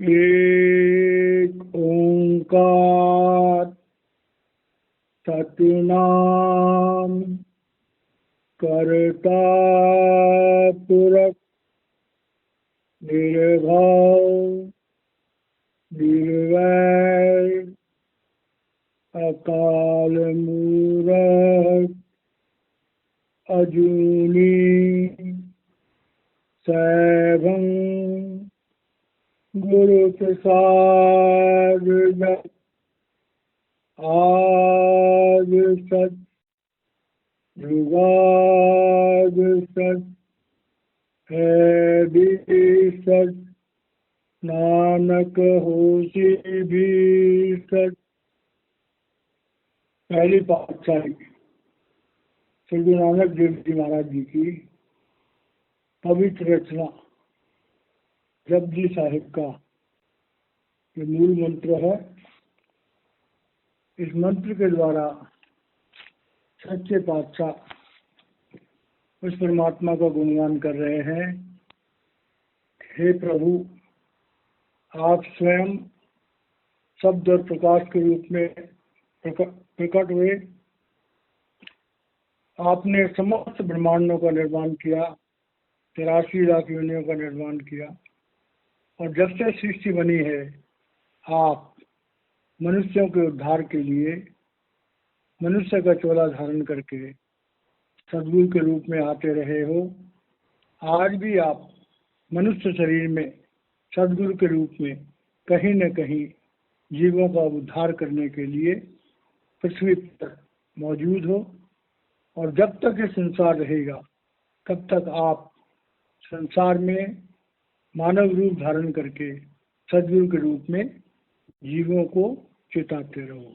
एक ओंकार सतनाम करता पुरख निर्भय निर्वैर अकाल मूरत अजूनी सैभं गुरु प्रसाद आज सच जुगाद सच है भी सच नानक होशी भी सच। पहली पातशाही श्री गुरु नानक देव जी महाराज जी की पवित्र रचना जपजी साहिब का ये मूल मंत्र है। इस मंत्र के द्वारा सच्चे पातशाह उस परमात्मा का गुणगान कर रहे हैं। हे प्रभु, आप स्वयं शब्द और प्रकाश के रूप में प्रकट हुए। आपने समस्त ब्रह्मांडों का निर्माण किया, 83 लाख योनियों का निर्माण किया, और जब से सृष्टि बनी है आप मनुष्यों के उद्धार के लिए मनुष्य का चोला धारण करके सद्गुरु के रूप में आते रहे हो। आज भी आप मनुष्य शरीर में सद्गुरु के रूप में कहीं न कहीं जीवों का उद्धार करने के लिए पृथ्वी पर मौजूद हो, और जब तक ये संसार रहेगा तब तक आप संसार में मानव रूप धारण करके सद्गुरु के रूप में जीवों को चेताते रहो।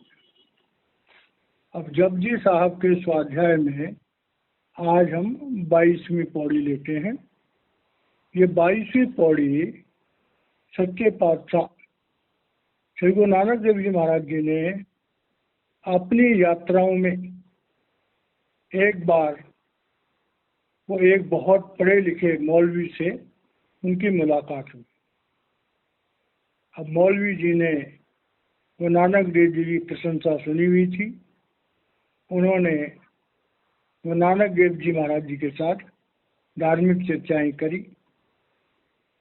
अब जपजी साहब के स्वाध्याय में आज हम 22वीं पौड़ी लेते हैं। ये 22वीं पौड़ी सच्चे पातशाह श्री गुरु नानक देव जी महाराज जी ने अपनी यात्राओं में एक बार वो एक बहुत पढ़े लिखे मौलवी से उनकी मुलाकात हुई। अब मौलवी जी ने वो नानक देव जी की प्रशंसा सुनी हुई थी। उन्होंने वो नानक देव जी महाराज जी के साथ धार्मिक चर्चाएं करी,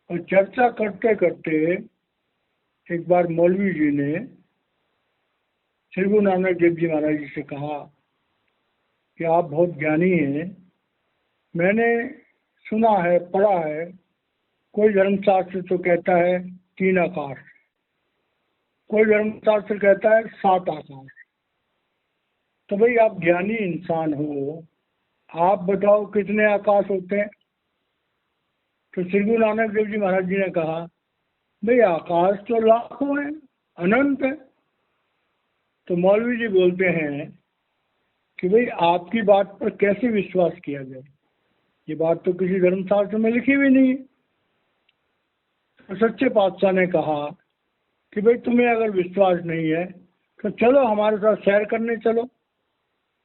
और चर्चा करते करते एक बार मौलवी जी ने श्री गुरु नानक देव जी महाराज जी से कहा कि आप बहुत ज्ञानी हैं, मैंने सुना है, पढ़ा है, कोई धर्मशास्त्र तो कहता है 3 आकाश, कोई धर्मशास्त्र कहता है 7 आकाश। तो भाई आप ज्ञानी इंसान हो, आप बताओ कितने आकाश होते हैं? तो श्री गुरु नानक देव जी महाराज जी ने कहा, भाई आकाश तो लाखों हैं, अनंत है। तो मौलवी जी बोलते हैं कि भाई आपकी बात पर कैसे विश्वास किया जाए, ये बात तो किसी धर्मशास्त्र में लिखी हुई नहीं है। तो सच्चे पातशाह ने कहा कि भाई तुम्हें अगर विश्वास नहीं है तो चलो हमारे साथ सैर करने चलो,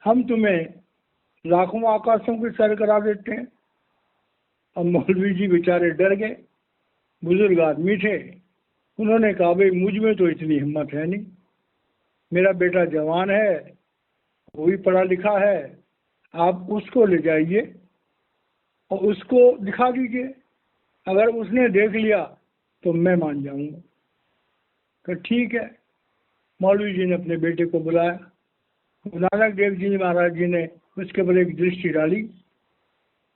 हम तुम्हें लाखों आकाशों की सैर करा देते हैं। अब मौलवी जी बेचारे डर गए, बुजुर्ग आदमी थे। उन्होंने कहा, भाई मुझ में तो इतनी हिम्मत है नहीं, मेरा बेटा जवान है, वो भी पढ़ा लिखा है, आप उसको ले जाइए और उसको दिखा दीजिए, अगर उसने देख लिया तो मैं मान जाऊंगा। तो ठीक है, मौलवी जी ने अपने बेटे को बुलाया। नानक देव जी महाराज जी ने उसके पर एक दृष्टि डाली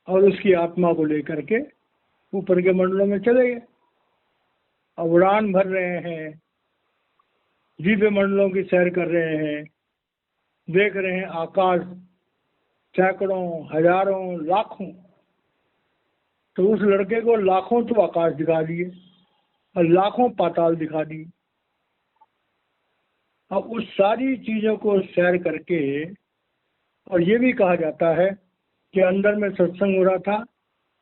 और उसकी आत्मा को लेकर के ऊपर के मंडलों में चले गए। अब उड़ान भर रहे हैं, दिव्य मंडलों की सैर कर रहे हैं, देख रहे हैं आकाश सैकड़ों, हजारों, लाखों। तो उस लड़के को लाखों तो आकाश दिखा दिए और लाखों पाताल दिखा दिए। अब उस सारी चीज़ों को सैर करके, और ये भी कहा जाता है कि अंदर में सत्संग हो रहा था,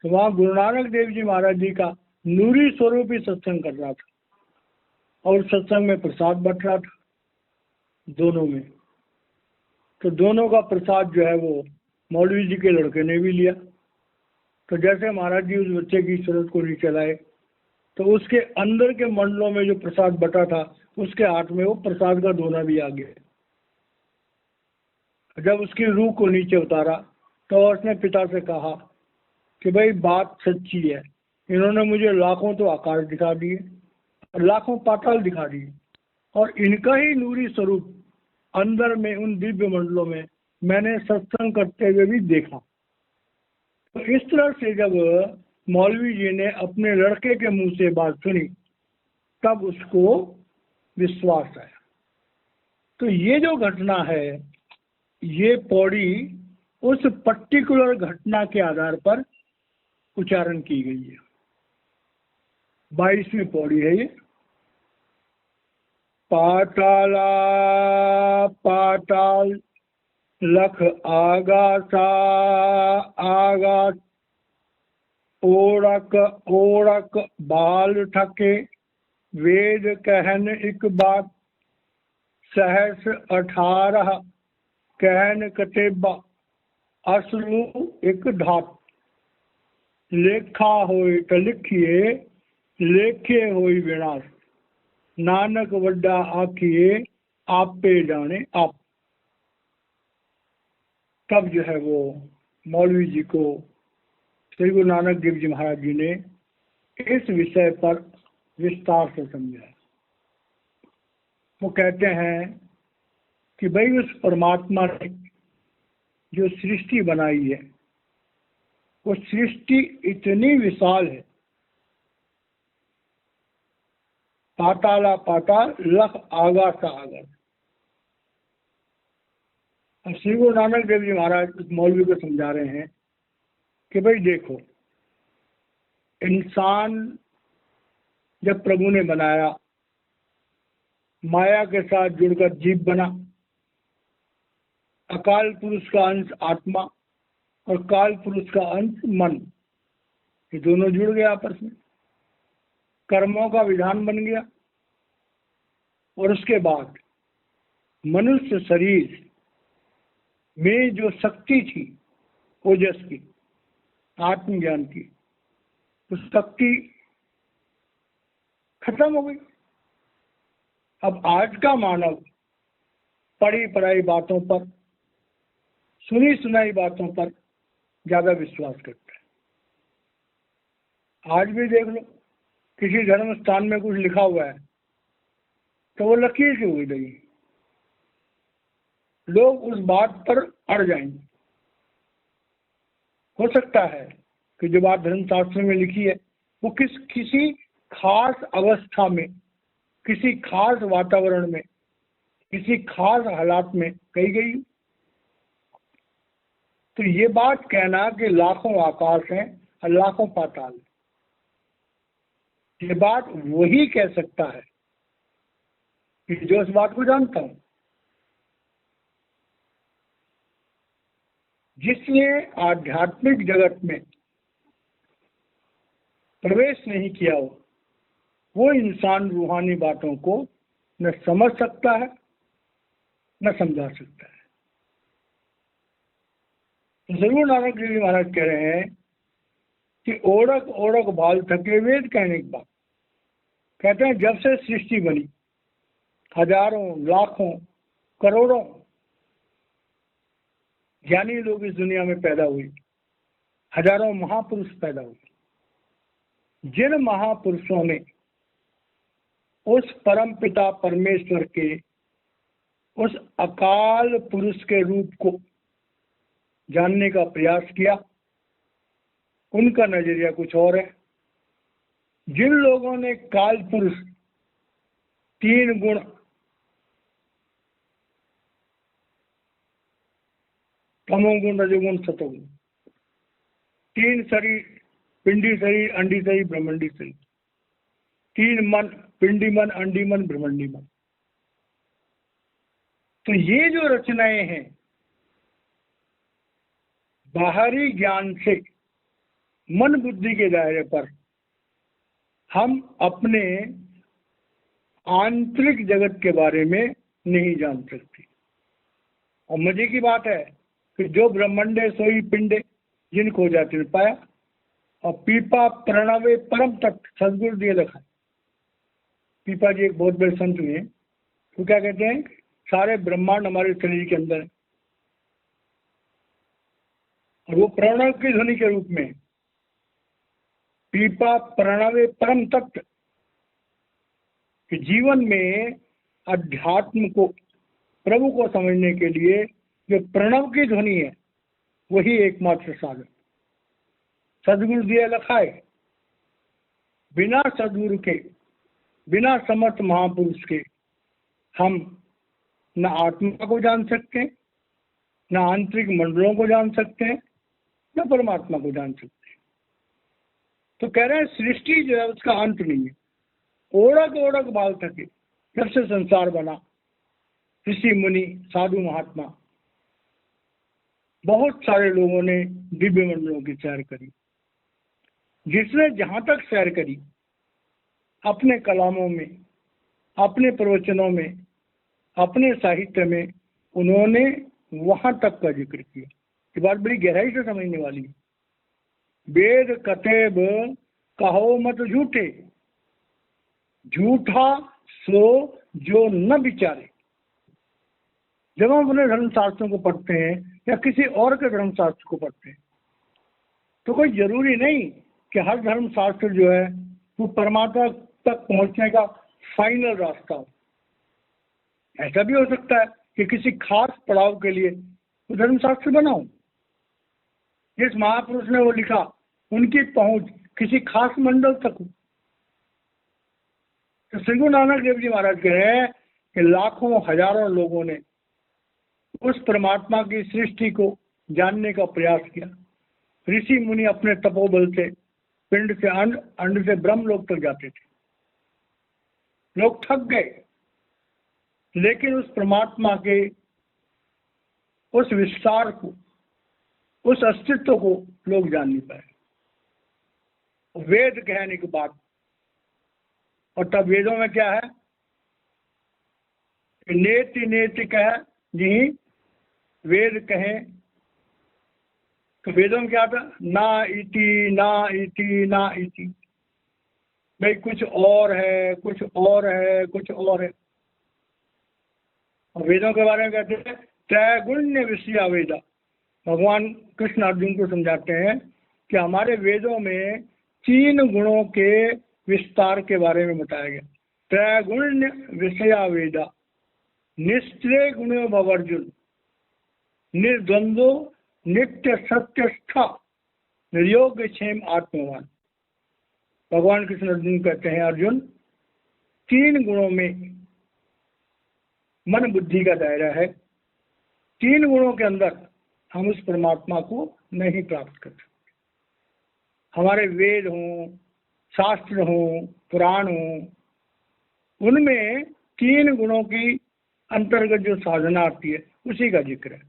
तो वहाँ गुरु नानक देव जी महाराज जी का नूरी स्वरूप ही सत्संग कर रहा था, और सत्संग में प्रसाद बट रहा था दोनों में। तो दोनों का प्रसाद जो है वो मौलवी जी के लड़के ने भी लिया। तो जैसे महाराज जी उस बच्चे की सूरत को नीचे लाए तो उसके अंदर के मंडलों में जो प्रसाद बटा था उसके हाथ में वो प्रसाद का दोना भी आ गया। जब उसकी रूह को नीचे उतारा तो उसने पिता से कहा कि भाई बात सच्ची है, इन्होंने मुझे लाखों तो आकाश दिखा दिए, लाखों पाताल दिखा दिए, और इनका ही नूरी स्वरूप अंदर में उन दिव्य मंडलों में मैंने सत्संग करते हुए भी देखा। तो इस तरह से जब मौलवी जी ने अपने लड़के के मुंह से बात सुनी तब उसको विश्वास आया। तो ये जो घटना है ये पौड़ी उस पर्टिकुलर घटना के आधार पर उच्चारण की गई है। 22वीं पौड़ी है ये। पाताला पाताल लख आगासा आगास ओड़क ओड़क बाल ठके वेद कहन एक बात सहस 18 कहन कटेबा असलू एक धात लेखा होय तो लिखिए लेखे होय विनाश नानक वड्डा आखिए आपे जाने आप। तब जो है वो मौलवी जी को श्री गुरु नानक देव जी महाराज जी ने इस विषय पर विस्तार से समझाया। वो कहते हैं कि भाई उस परमात्मा ने जो सृष्टि बनाई है वो सृष्टि इतनी विशाल है, पाताला पाताल लख आगास आगास। श्री गुरु नानक देव जी महाराज उस मौलवी को समझा रहे हैं कि भाई देखो, इंसान जब प्रभु ने बनाया माया के साथ जुड़कर जीव बना, अकाल पुरुष का अंश आत्मा और काल पुरुष का अंश मन, ये दोनों जुड़ गए आपस में, कर्मों का विधान बन गया। और उसके बाद मनुष्य शरीर में जो शक्ति थी ओजस की, आत्मज्ञान की, तो शक्ति खत्म हो गई। अब आज का मानव पढ़ी पढ़ाई बातों पर, सुनी सुनाई बातों पर ज्यादा विश्वास करता है। आज भी देख लो, किसी धर्म स्थान में कुछ लिखा हुआ है तो वो लकीर से हुई गई, लोग उस बात पर अड़ जाएंगे। हो सकता है कि जो बात धर्मशास्त्र में लिखी है वो किसी खास अवस्था में, किसी खास वातावरण में, किसी खास हालात में कही गई। तो ये बात कहना कि लाखों आकाश हैं और लाखों पाताल, ये बात वही कह सकता है कि जो इस बात को जानता हूं। जिसने आध्यात्मिक जगत में प्रवेश नहीं किया हो वो इंसान रूहानी बातों को न समझ सकता है न समझा सकता है। तो जरूर नानक देव जी महाराज कह रहे हैं कि ओढ़क ओढ़क बाल थके वेद कहने की बात। कहते हैं जब से सृष्टि बनी, हजारों लाखों करोड़ों ज्ञानी लोग इस दुनिया में पैदा हुए, हजारों महापुरुष पैदा हुए। जिन महापुरुषों ने उस परम पिता परमेश्वर के उस अकाल पुरुष के रूप को जानने का प्रयास किया, उनका नजरिया कुछ और है। जिन लोगों ने काल पुरुष, 3 गुण, तमोगुण रजोगुण सतोगुण, 3 शरीर, पिंडी शरीर, अंडी शरीर, ब्रह्मंडी शरीर, 3 मन, पिंडी मन, अंडी मन, ब्रह्मंडी मन। तो ये जो रचनाएं हैं बाहरी ज्ञान से मन बुद्धि के दायरे पर हम अपने आंतरिक जगत के बारे में नहीं जान सकते। और मजे की बात है कि जो ब्रह्मंडे सोई पिंडे, जिनको जाति ने पाया, और पीपा प्रणवे परम तत्व सदगुरु दिए लिखा है। पीपा जी एक बहुत बड़े संत हुए, तो क्या कहते हैं, सारे ब्रह्मांड हमारे शरीर के अंदर है और वो प्रणव की ध्वनि के रूप में। पीपा प्रणवे परम तत्व कि जीवन में अध्यात्म को, प्रभु को समझने के लिए जो प्रणव की ध्वनि है वही एकमात्र साधन। सदगुरु दिया लिखा है, बिना सदगुरु के, बिना समर्थ महापुरुष के हम न आत्मा को जान सकते हैं, न आंतरिक मंडलों को जान सकते हैं, न परमात्मा को जान सकते हैं। तो कह रहे हैं सृष्टि जो है उसका अंत नहीं है, ओढ़क ओढ़क बाल थके, जब से संसार बना ऋषि मुनि साधु महात्मा बहुत सारे लोगों ने दिव्य मंडलों की सैर करी। जिसने जहां तक सैर करी अपने कलामों में, अपने प्रवचनों में, अपने साहित्य में उन्होंने वहां तक का जिक्र किया। ये बात बड़ी गहराई से समझने वाली है। वेद कतेब कहो मत झूठे, झूठा सो जो न विचारे। जब हम अपने धर्मशास्त्रों को पढ़ते हैं या किसी और के धर्मशास्त्र को पढ़ते हैं तो कोई जरूरी नहीं कि हर धर्मशास्त्र जो है वो परमात्मा तक पहुंचने का फाइनल रास्ता हो। ऐसा भी हो सकता है कि किसी खास पड़ाव के लिए वो धर्मशास्त्र बनाओ। जिस महापुरुष ने वो लिखा उनकी पहुंच किसी खास मंडल तक हो। तो श्री गुरु नानक देव जी महाराज कह रहे हैं कि लाखों हजारों लोगों ने उस परमात्मा की सृष्टि को जानने का प्रयास किया। ऋषि मुनि अपने तपोबल से पिंड से अंड, अंड से ब्रह्म लोक तक जाते थे। लोग थक गए, लेकिन उस परमात्मा के उस विस्तार को, उस अस्तित्व को लोग जान नहीं पाए। वेद कहने की बात, और तब वेदों में क्या है, नेति नेति कह जी वेद कहें। तो वेदों में क्या था, ना इति ना इति ना इति, भाई कुछ और है, कुछ और है, कुछ और है। और वेदों के बारे में कहते हैं त्रैगुण्य विषया वेदा। भगवान कृष्ण अर्जुन को समझाते हैं कि हमारे वेदों में 3 गुणों के विस्तार के बारे में बताया गया। त्रैगुण्य विषया वेदा, निश्चय गुणो भवर्जुन, निर्द्वंद्वो नित्य सत्यस्थ, निर्योग्य क्षेम आत्मवान। भगवान कृष्ण अर्जुन कहते हैं, अर्जुन 3 गुणों में मन बुद्धि का दायरा है। 3 गुणों के अंदर हम उस परमात्मा को नहीं प्राप्त कर सकते। हमारे वेद हों, शास्त्र हों, पुराण हों, उनमें 3 गुणों की अंतर्गत जो साधना आती है उसी का जिक्र है।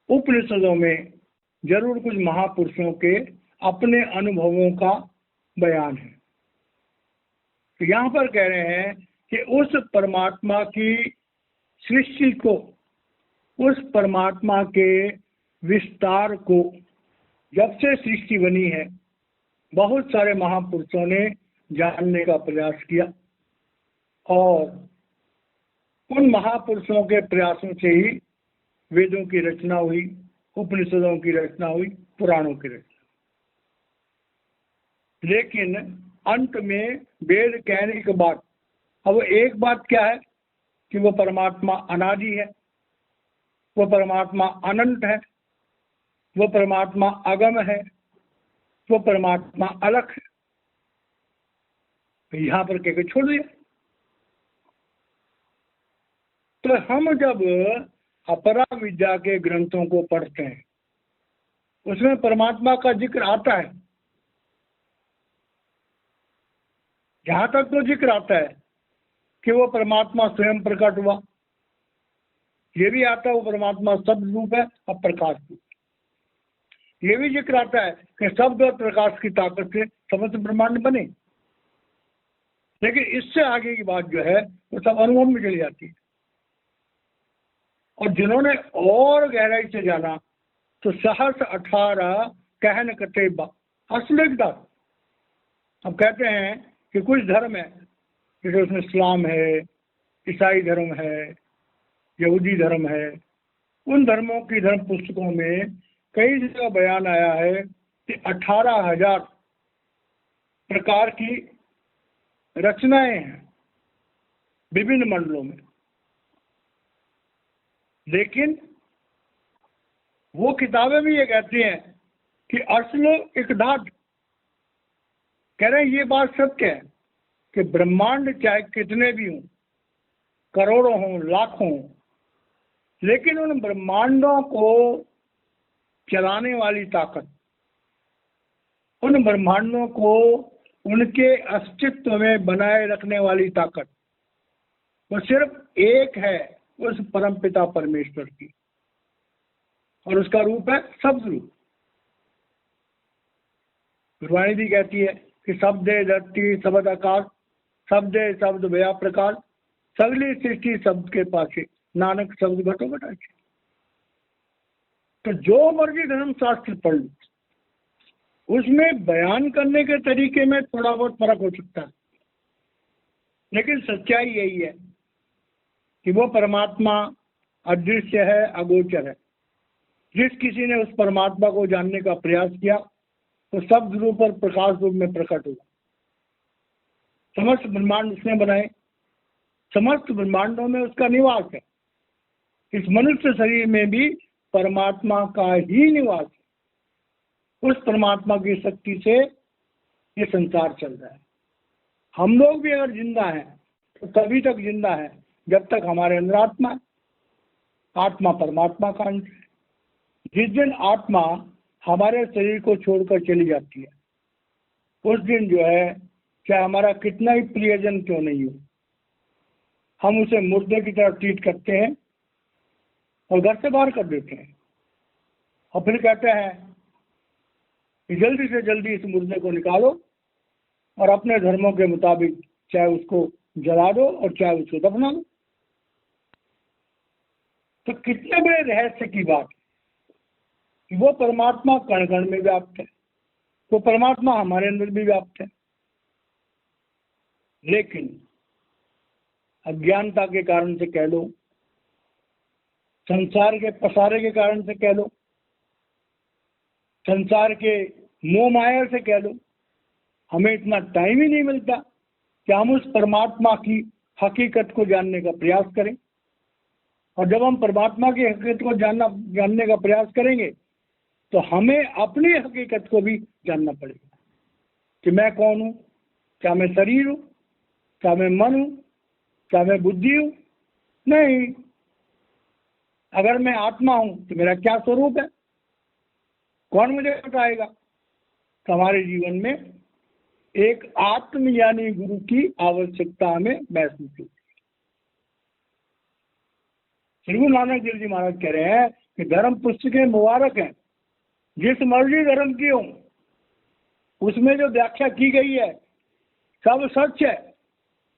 उपनिषदों में जरूर कुछ महापुरुषों के अपने अनुभवों का बयान है। तो यहाँ पर कह रहे हैं कि उस परमात्मा की सृष्टि को, उस परमात्मा के विस्तार को, जब से सृष्टि बनी है बहुत सारे महापुरुषों ने जानने का प्रयास किया और उन महापुरुषों के प्रयासों से ही वेदों की रचना हुई, उपनिषदों की रचना हुई, पुराणों की रचना। लेकिन अंत में वेद कहने के बाद अब एक बात क्या है कि वो परमात्मा अनादि है, वो परमात्मा अनंत है, वो परमात्मा अगम है, वो परमात्मा अलग है। तो यहाँ पर कहकर छोड़ दिया। तो हम जब अपरा विद्या के ग्रंथों को पढ़ते हैं उसमें परमात्मा का जिक्र आता है। जहां तक तो जिक्र आता है कि वो परमात्मा स्वयं प्रकट हुआ, ये भी आता है वो परमात्मा शब्द रूप है और प्रकाश रूप। ये भी जिक्र आता है कि शब्द और प्रकाश की ताकत से समस्त ब्रह्मांड बने। लेकिन इससे आगे की बात जो है वो सब अनुभव में चली जाती है। और जिन्होंने और गहराई से जाना तो सहस्र 18 कहन कते असलिकता। अब कहते हैं कि कुछ धर्म है, जैसे उसमें इस्लाम है, ईसाई धर्म है, यहूदी धर्म है। उन धर्मों की धर्म पुस्तकों में कई जगह बयान आया है कि 18,000 प्रकार की रचनाएं हैं विभिन्न मंडलों में। लेकिन वो किताबें भी ये कहती हैं कि असल इकदाद, कह रहे हैं ये बात सत्य है कि ब्रह्मांड चाहे कितने भी हों, करोड़ों हों, लाखों हों, लेकिन उन ब्रह्मांडों को चलाने वाली ताकत, उन ब्रह्मांडों को उनके अस्तित्व में बनाए रखने वाली ताकत, वो सिर्फ एक है, उस परमपिता परमेश्वर की, और उसका रूप है शब्द रूप। गुरबाणी भी कहती है कि शब्द धरती शब्द आकाश, शब्द शब्द भया प्रकाश, सगली सृष्टि शब्द के पाछे, नानक शब्द घटो घटाचे। तो जो मर्जी धर्म शास्त्र पढ़ लो, उसमें बयान करने के तरीके में थोड़ा बहुत फर्क हो सकता है, लेकिन सच्चाई यही है कि वो परमात्मा अदृश्य है, अगोचर है। जिस किसी ने उस परमात्मा को जानने का प्रयास किया तो शब्द रूप और प्रकाश रूप में प्रकट हुआ। समस्त ब्रह्मांड उसने बनाए, समस्त ब्रह्मांडों में उसका निवास है। इस मनुष्य शरीर में भी परमात्मा का ही निवास है। उस परमात्मा की शक्ति से ये संसार चल रहा है। हम लोग भी अगर जिंदा हैं तो तभी तक जिंदा है जब तक हमारे अंदर आत्मा है। आत्मा परमात्मा का अंश है। जिस दिन आत्मा हमारे शरीर को छोड़कर चली जाती है, उस दिन जो है, चाहे हमारा कितना ही प्रियजन क्यों नहीं हो, हम उसे मुर्दे की तरह ट्रीट करते हैं और घर से बाहर कर देते हैं, और फिर कहते हैं कि जल्दी से जल्दी इस मुर्दे को निकालो और अपने धर्मों के मुताबिक चाहे उसको जला दो और चाहे उसको दफना दो। तो कितने बड़े रहस्य की बात है कि वो परमात्मा कण कण में व्याप्त है, वो परमात्मा हमारे अंदर भी व्याप्त है। लेकिन अज्ञानता के कारण से कह लो, संसार के पसारे के कारण से कह लो, संसार के मोह माया से कह लो, हमें इतना टाइम ही नहीं मिलता कि हम उस परमात्मा की हकीकत को जानने का प्रयास करें। और जब हम परमात्मा की हकीकत को जानने का प्रयास करेंगे तो हमें अपनी हकीकत को भी जानना पड़ेगा कि मैं कौन हूँ। क्या मैं शरीर हूँ? क्या मैं मन हूँ? क्या मैं बुद्धि हूँ? नहीं। अगर मैं आत्मा हूँ तो मेरा क्या स्वरूप है? कौन मुझे बताएगा? तो हमारे जीवन में एक आत्मज्ञानी गुरु की आवश्यकता हमें महसूस होती है। श्री गुरु नानक देव जी महाराज कह रहे हैं कि धर्म पुस्तकें मुबारक हैं, जिस मर्जी धर्म की हो, उसमें जो व्याख्या की गई है सब सच है,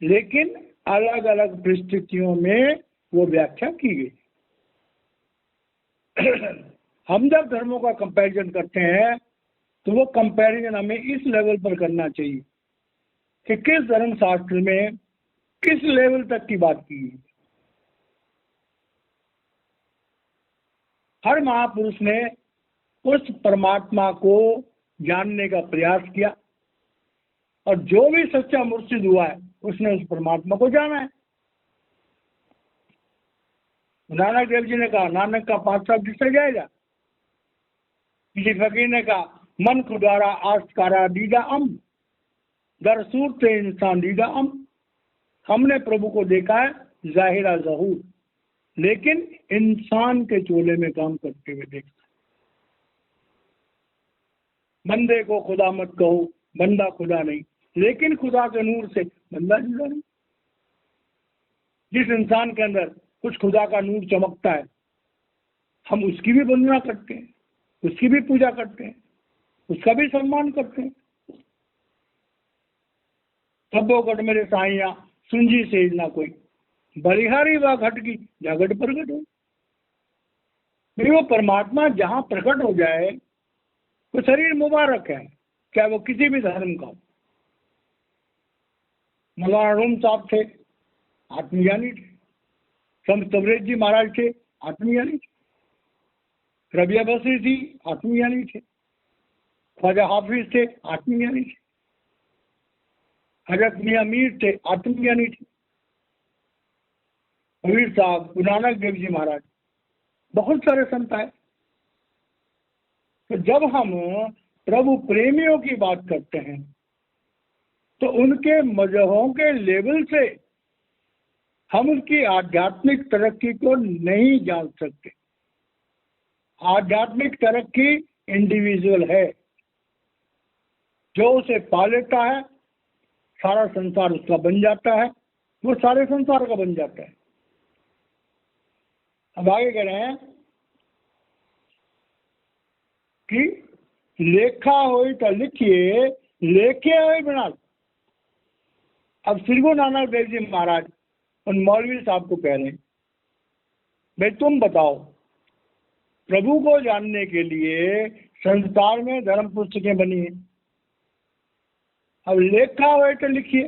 लेकिन अलग अलग परिस्थितियों में वो व्याख्या की गई। हम जब धर्मों का कंपैरिजन करते हैं तो वो कंपैरिजन हमें इस लेवल पर करना चाहिए कि किस धर्म शास्त्र में किस लेवल तक की बात की गई। हर महापुरुष ने उस परमात्मा को जानने का प्रयास किया, और जो भी सच्चा मुर्शिद हुआ है उसने उस परमात्मा को जाना है। नानक देव जी ने कहा, नानक का 5 शब्द जिससे जाएगा। किसी फकीर ने कहा, मन खुदारा आस्कारा दीदा अम, दर सूरत इंसान दीदा अम। हमने प्रभु को देखा है जाहिरा जहूर, लेकिन इंसान के चोले में काम करते हुए देखा। बंदे को खुदा मत कहो, बंदा खुदा नहीं, लेकिन खुदा के नूर से बंदा जुड़ा नहीं। जिस इंसान के अंदर कुछ खुदा का नूर चमकता है, हम उसकी भी वंदना करते हैं, उसकी भी पूजा करते हैं, उसका भी सम्मान करते हैं। तब्बो घट मेरे साइया सुंजी से ना कोई, बलिहारी व घट की जागट प्रकट हो। वो परमात्मा जहां प्रकट हो जाए वो शरीर मुबारक है, चाहे वो किसी भी धर्म का हो। मौलाना रूम साहब थे, आत्मज्ञानी थे। संत तबरेज जी महाराज थे, आत्मज्ञानी थे। रबिया बसरी थी, आत्मज्ञानी थे। ख्वाजा हाफिज थे, आत्मज्ञानी थे। हजरत मियां मीर थे, आत्मज्ञानी थे। कबीर साहब, गुरु नानक देव जी महाराज, बहुत सारे संत आए। तो जब हम प्रभु प्रेमियों की बात करते हैं तो उनके मजहबों के लेवल से हम उनकी आध्यात्मिक तरक्की को नहीं जान सकते। आध्यात्मिक तरक्की इंडिविजुअल है। जो उसे पा लेता है, सारा संसार उसका बन जाता है, वो सारे संसार का बन जाता है। अब आगे कह रहे हैं कि लेखा हो तो लिखिए, लेखे हो बना। अब श्री गुरु नानक देव जी महाराज उन मौलवी साहब को कह रहे हैं, भाई तुम बताओ, प्रभु को जानने के लिए संसार में धर्म पुस्तकें बनी हैं। अब लेखा हो तो लिखिए,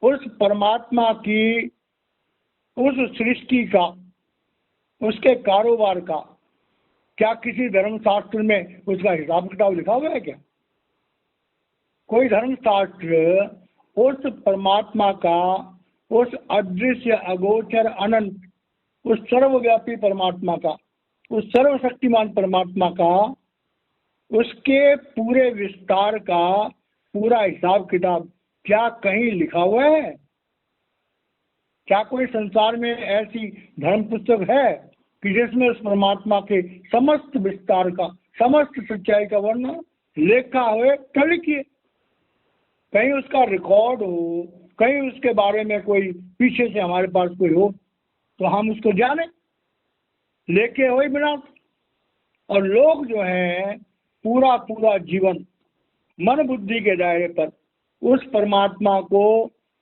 उस परमात्मा की, उस सृष्टि का, उसके कारोबार का क्या किसी धर्मशास्त्र में उसका हिसाब किताब लिखा हुआ है क्या? कोई धर्मशास्त्र उस परमात्मा का, उस अदृश्य अगोचर अनंत, उस सर्वव्यापी परमात्मा का, उस सर्वशक्तिमान परमात्मा का, उसके पूरे विस्तार का पूरा हिसाब किताब क्या कहीं लिखा हुआ है? क्या कोई संसार में ऐसी धर्म पुस्तक है कि जिसमें उस परमात्मा के समस्त विस्तार का, समस्त सच्चाई का वर्णन लिखा हुए तो लिखिए। कहीं उसका रिकॉर्ड हो, कहीं उसके बारे में कोई पीछे से हमारे पास कोई हो तो हम उसको जाने, लेके हो ही बिना। और लोग जो हैं पूरा पूरा जीवन मन बुद्धि के दायरे पर उस परमात्मा को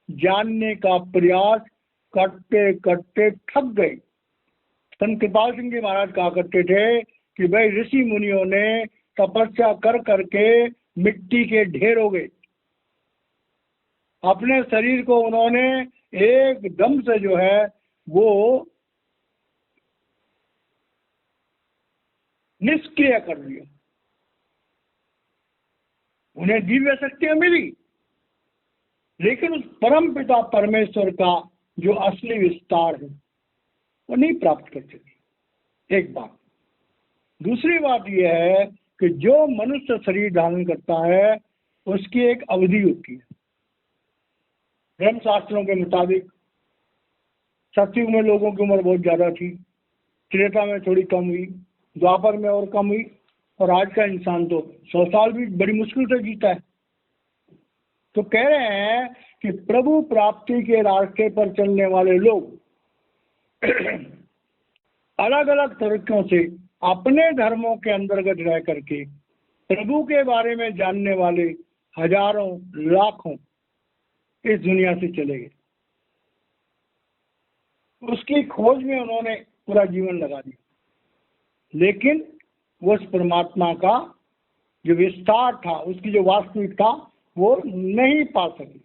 जानने का प्रयास करते करते थक गए। संत कृपाल सिंह जी महाराज कहा करते थे कि भाई ऋषि मुनियों ने तपस्या कर करके मिट्टी के ढेर हो गए। अपने शरीर को उन्होंने एकदम से जो है वो निष्क्रिय कर दिया। उन्हें दिव्य शक्तियां मिली, लेकिन उस परम पिता परमेश्वर का जो असली विस्तार है वो नहीं प्राप्त कर सके। एक बात। दूसरी बात यह है कि जो मनुष्य शरीर धारण करता है उसकी एक अवधि होती है। धर्म शास्त्रों के मुताबिक सतयुग में लोगों की उम्र बहुत ज्यादा थी, त्रेता में थोड़ी कम हुई, द्वापर में और कम हुई, और आज का इंसान तो 100 साल भी बड़ी मुश्किल से जीता है। तो कह रहे हैं कि प्रभु प्राप्ति के रास्ते पर चलने वाले लोग अलग अलग तरीकों से अपने धर्मों के अंतर्गत रह करके प्रभु के बारे में जानने वाले हजारों लाखों इस दुनिया से चले गए। उसकी खोज में उन्होंने पूरा जीवन लगा दिया, लेकिन उस परमात्मा का जो विस्तार था, उसकी जो वास्तविक था, वो नहीं पा सके।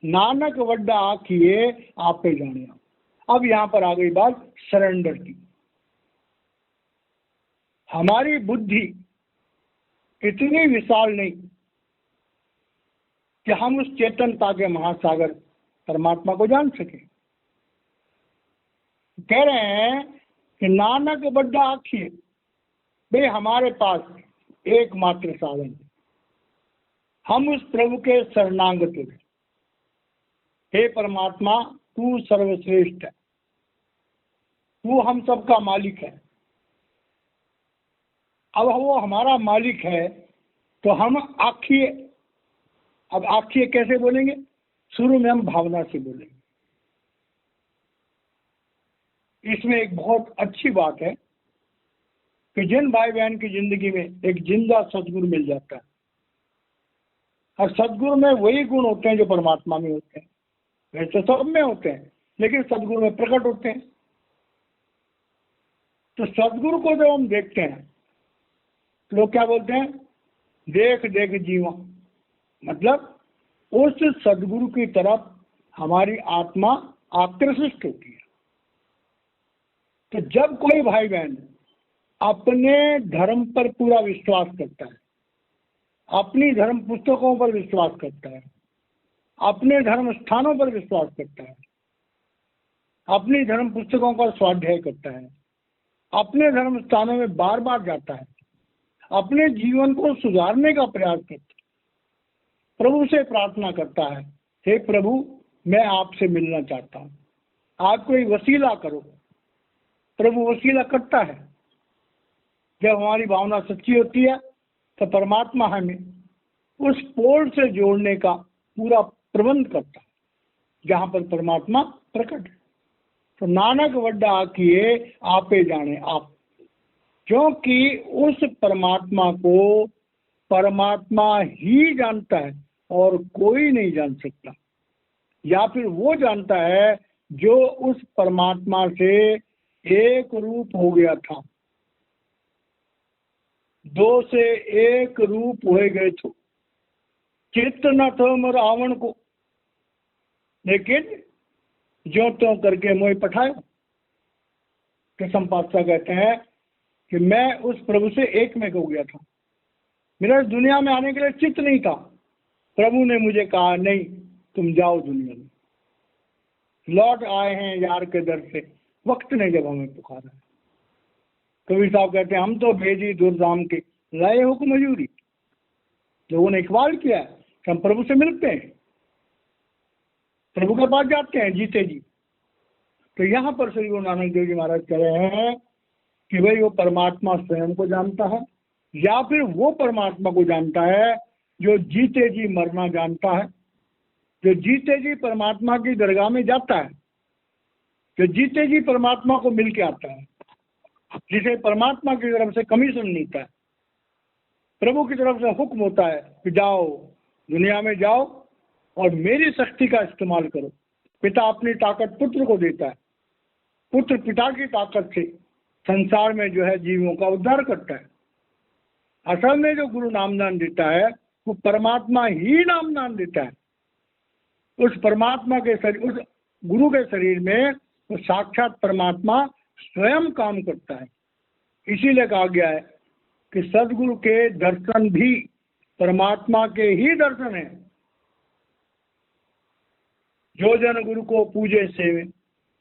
नानक वड्डा आखिए आपे जाने। अब यहाँ पर आ गई बात सरेंडर की। हमारी बुद्धि इतनी विशाल नहीं कि हम उस चेतनता के महासागर परमात्मा को जान सके। कह रहे हैं कि नानक वड्डा आखिए, भाई हमारे पास एकमात्र साधन है, हम उस प्रभु के शरणागत हैं। हे परमात्मा, तू सर्वश्रेष्ठ है, तू हम सबका मालिक है। अब वो हमारा मालिक है तो हम आखिए। अब आखिए कैसे बोलेंगे? शुरू में हम भावना से बोलेंगे। इसमें एक बहुत अच्छी बात है कि जिन भाई बहन की जिंदगी में एक जिंदा सदगुरु मिल जाता है, और सदगुरु में वही गुण होते हैं जो परमात्मा में होते हैं। वैसे सब में होते हैं, लेकिन सदगुरु में प्रकट होते हैं। तो सदगुरु को जब हम देखते हैं, लोग क्या बोलते हैं? देख देख जीवा। मतलब उस सदगुरु की तरफ हमारी आत्मा आकर्षित होती है। तो जब कोई भाई बहन अपने धर्म पर पूरा विश्वास करता है, अपनी धर्म पुस्तकों पर विश्वास करता है, अपने धर्म स्थानों पर विश्वास करता है, अपनी धर्म पुस्तकों का स्वाध्याय करता है, अपने धर्म स्थानों में बार बार जाता है, अपने जीवन को सुधारने का प्रयास करता है, प्रभु से प्रार्थना करता है, हे प्रभु मैं आपसे मिलना चाहता हूँ, आप कोई वसीला करो। प्रभु वसीला करता है। जब हमारी भावना सच्ची होती है तो परमात्मा हमें उस पोल से जोड़ने का पूरा प्रबंध करता है जहाँ पर परमात्मा प्रकट है। तो नानक वड्डा किए आपे जाने आप, क्योंकि उस परमात्मा को परमात्मा ही जानता है और कोई नहीं जान सकता, या फिर वो जानता है जो उस परमात्मा से एक रूप हो गया था, दो से एक रूप हो गए थे। चित्त न तो मोर आवन को, लेकिन जो तो करके मोह पठाया। कसम पातशाह कहते हैं कि मैं उस प्रभु से एक में हो गया था, मेरा इस दुनिया में आने के लिए चित्त नहीं था। प्रभु ने मुझे कहा नहीं, तुम जाओ दुनिया में, लौट आए हैं यार के दर से, वक्त ने जब हमें पुकारा है। कबीर साहब कहते हैं हम तो भेजी दुर्दाम के लाए हुक्म मजूरी। लोगों ने इकबाल किया कि हम प्रभु से मिलते हैं, प्रभु के पास जाते हैं जीते जी। तो यहाँ पर श्री गुरु नानक देव जी महाराज कह रहे हैं कि भाई वो परमात्मा स्वयं को जानता है, या फिर वो परमात्मा को जानता है जो जीते जी मरना जानता है, जो जीते जी परमात्मा की दरगाह में जाता है, जो जीते जी परमात्मा को मिल के आता है, जिसे परमात्मा की तरफ से कमीशन मिलता है, प्रभु की तरफ से हुक्म होता है कि जाओ दुनिया में जाओ और मेरी शक्ति का इस्तेमाल करो। पिता अपनी ताकत पुत्र को देता है, पुत्र पिता की ताकत से संसार में जो है जीवों का उद्धार करता है। असल में जो गुरु नामदान देता है वो परमात्मा ही नामदान देता है। उस परमात्मा के शरीर, उस गुरु के शरीर में तो साक्षात परमात्मा स्वयं काम करता है। इसीलिए कहा गया है कि सदगुरु के दर्शन भी परमात्मा के ही दर्शन है। जो जन गुरु को पूजे सेवे,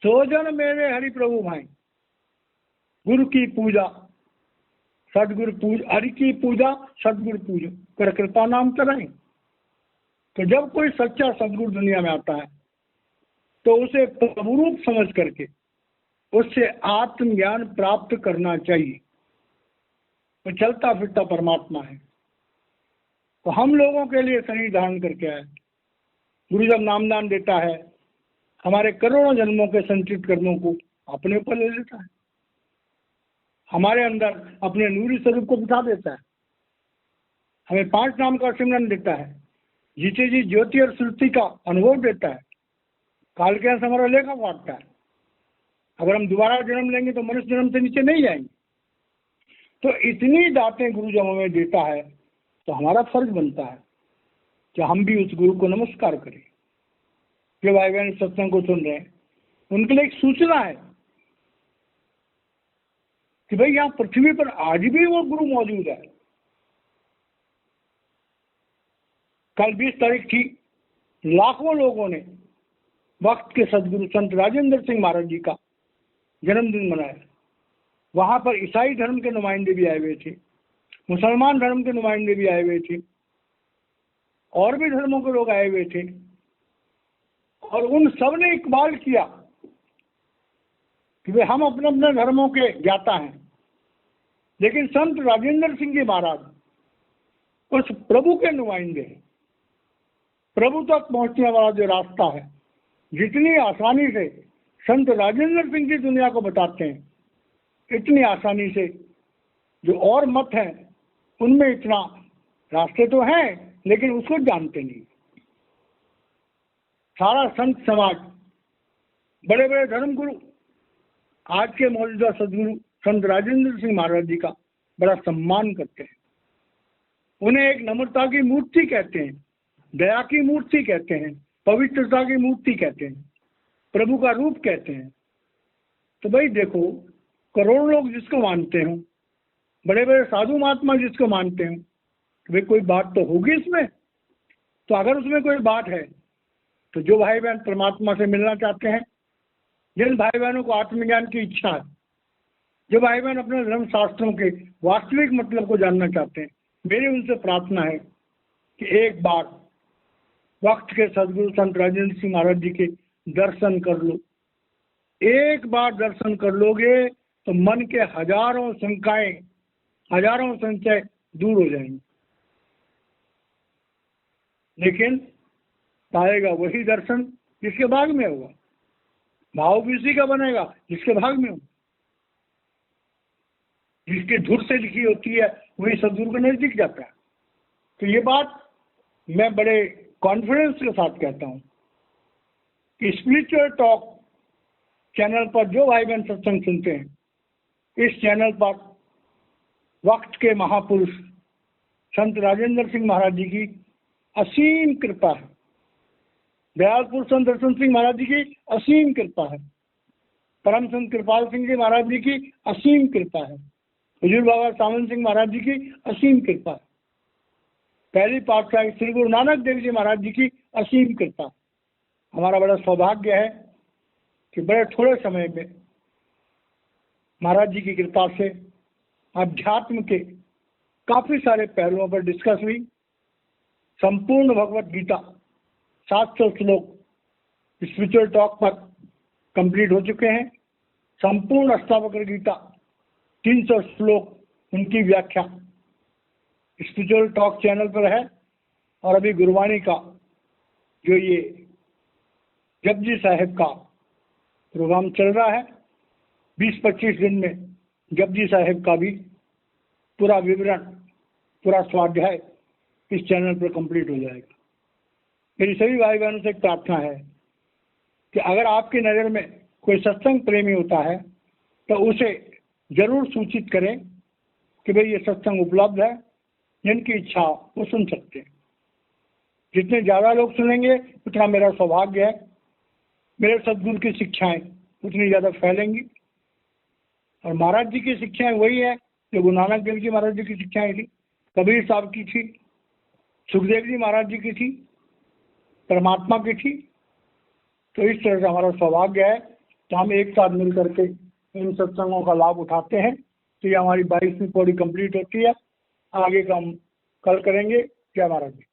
सो जन मेरे हरि प्रभु भाई। गुरु की पूजा सदगुरु पूजा, हरि की पूजा सदगुरु पूजा, कर कृपा नाम कराएं। तो जब कोई सच्चा सदगुरु दुनिया में आता है तो उसे प्रभु रूप समझ करके उससे आत्मज्ञान प्राप्त करना चाहिए। तो चलता फिरता परमात्मा है। तो हम लोगों के लिए शरीर धारण करके आए। गुरु जब नामदान देता है हमारे करोड़ों जन्मों के संचित कर्मों को अपने ऊपर ले लेता है, हमारे अंदर अपने नूरी स्वरूप को बिठा देता है, हमें 5 नाम का सिमरन देता है, जीते जी ज्योति और श्रुति का अनुभव देता है, काल के अंश हमारा लेखा बांटता है। अगर हम दोबारा जन्म लेंगे तो मनुष्य जन्म से नीचे नहीं जाएंगे। तो इतनी दातें गुरु जब हमें देता है तो हमारा फर्ज बनता है कि हम भी उस गुरु को नमस्कार करें। जो भाई बहन सत्संग को सुन रहे हैं उनके लिए एक सूचना है कि भाई यहाँ पृथ्वी पर आज भी वो गुरु मौजूद है। कल 20 तारीख थी, लाखों लोगों ने वक्त के सदगुरु संत राजेंद्र सिंह महाराज जी का जन्मदिन मनाया। वहां पर ईसाई धर्म के नुमाइंदे भी आए हुए थे, मुसलमान धर्म के नुमाइंदे भी आए हुए थे, और भी धर्मों के लोग आए हुए थे, और उन सब ने इकबाल किया कि वे हम अपने अपने धर्मों के ज्ञाता हैं, लेकिन संत राजेंद्र सिंह जी महाराज उस प्रभु के नुमाइंदे हैं। प्रभु तक पहुंचने वाला जो रास्ता है, जितनी आसानी से संत राजेंद्र सिंह जी दुनिया को बताते हैं, इतनी आसानी से जो और मत हैं उनमें इतना रास्ते तो हैं लेकिन उसको जानते नहीं। सारा संत समाज, बड़े बड़े धर्मगुरु आज के मौजूदा सदगुरु संत राजेंद्र सिंह महाराज जी का बड़ा सम्मान करते हैं, उन्हें एक नम्रता की मूर्ति कहते हैं। दया की मूर्ति कहते हैं, पवित्रता की मूर्ति कहते हैं, प्रभु का रूप कहते हैं। तो भाई देखो, करोड़ों लोग जिसको मानते हो, बड़े बड़े साधु महात्मा जिसको मानते हो, भाई कोई बात तो होगी इसमें। तो अगर उसमें कोई बात है तो जो भाई बहन परमात्मा से मिलना चाहते हैं, जिन भाई बहनों को आत्मज्ञान की इच्छा है, जो भाई बहन अपने धर्म शास्त्रों के वास्तविक मतलब को जानना चाहते हैं, मेरी उनसे प्रार्थना है कि एक बार वक्त के सदगुरु संत राजेंद्र सिंह महाराज जी के दर्शन कर लो। एक बार दर्शन कर लोगे तो मन के हजारों शंकाएं, हजारों संशय दूर हो जाएंगे। लेकिन पाएगा वही दर्शन जिसके भाग में होगा, भाव भी उसी का बनेगा जिसके भाग में होगा। जिसके धुर से लिखी होती है वही सदगुरु के नजदीक जाता है। तो ये बात मैं बड़े कॉन्फिडेंस के साथ कहता हूँ कि स्पिरिचुअल टॉक चैनल पर जो भाई बहन सत्संग सुनते हैं, इस चैनल पर वक्त के महापुरुष संत राजेंद्र सिंह महाराज जी की असीम कृपा है, दयाल पुरुष संत दर्शन सिंह महाराज जी की असीम कृपा है, परम संत कृपाल सिंह जी महाराज जी की असीम कृपा है, हुजूर बाबा सावन सिंह महाराज जी की असीम कृपा है, पहली पातशाही श्री गुरु नानक देव जी महाराज जी की असीम कृपा। हमारा बड़ा सौभाग्य है कि बड़े थोड़े समय में महाराज जी की कृपा से अध्यात्म के काफी सारे पहलुओं पर डिस्कस हुई। संपूर्ण भगवत गीता 700 श्लोक स्पिरिचुअल टॉक पर कंप्लीट हो चुके हैं। संपूर्ण अष्टावक्र गीता 300 श्लोक उनकी व्याख्या स्पिरिचुअल टॉक चैनल पर है। और अभी गुरबाणी का जो ये जपजी साहिब का प्रोग्राम चल रहा है, 20-25 दिन में जपजी साहिब का भी पूरा विवरण, पूरा स्वाध्याय इस चैनल पर कंप्लीट हो जाएगा। मेरी सभी भाई बहनों से एक प्रार्थना है कि अगर आपकी नज़र में कोई सत्संग प्रेमी होता है तो उसे जरूर सूचित करें कि भाई ये सत्संग उपलब्ध है, जिनकी इच्छा वो सुन सकते हैं। जितने ज़्यादा लोग सुनेंगे उतना मेरा सौभाग्य है, मेरे सदगुरु की शिक्षाएं उतनी ज़्यादा फैलेंगी। और महाराज जी की शिक्षाएं वही है जो गुरु नानक देव जी महाराज जी की शिक्षाएं थी, कबीर साहब की थी, सुखदेव जी महाराज जी की थी, परमात्मा की थी। तो इस तरह से हमारा सौभाग्य है तो हम एक साथ मिल करके इन सत्संगों का लाभ उठाते हैं। तो ये हमारी 22वीं पौड़ी कंप्लीट होती है। आगे का हम कल करेंगे। जय महाराज जी।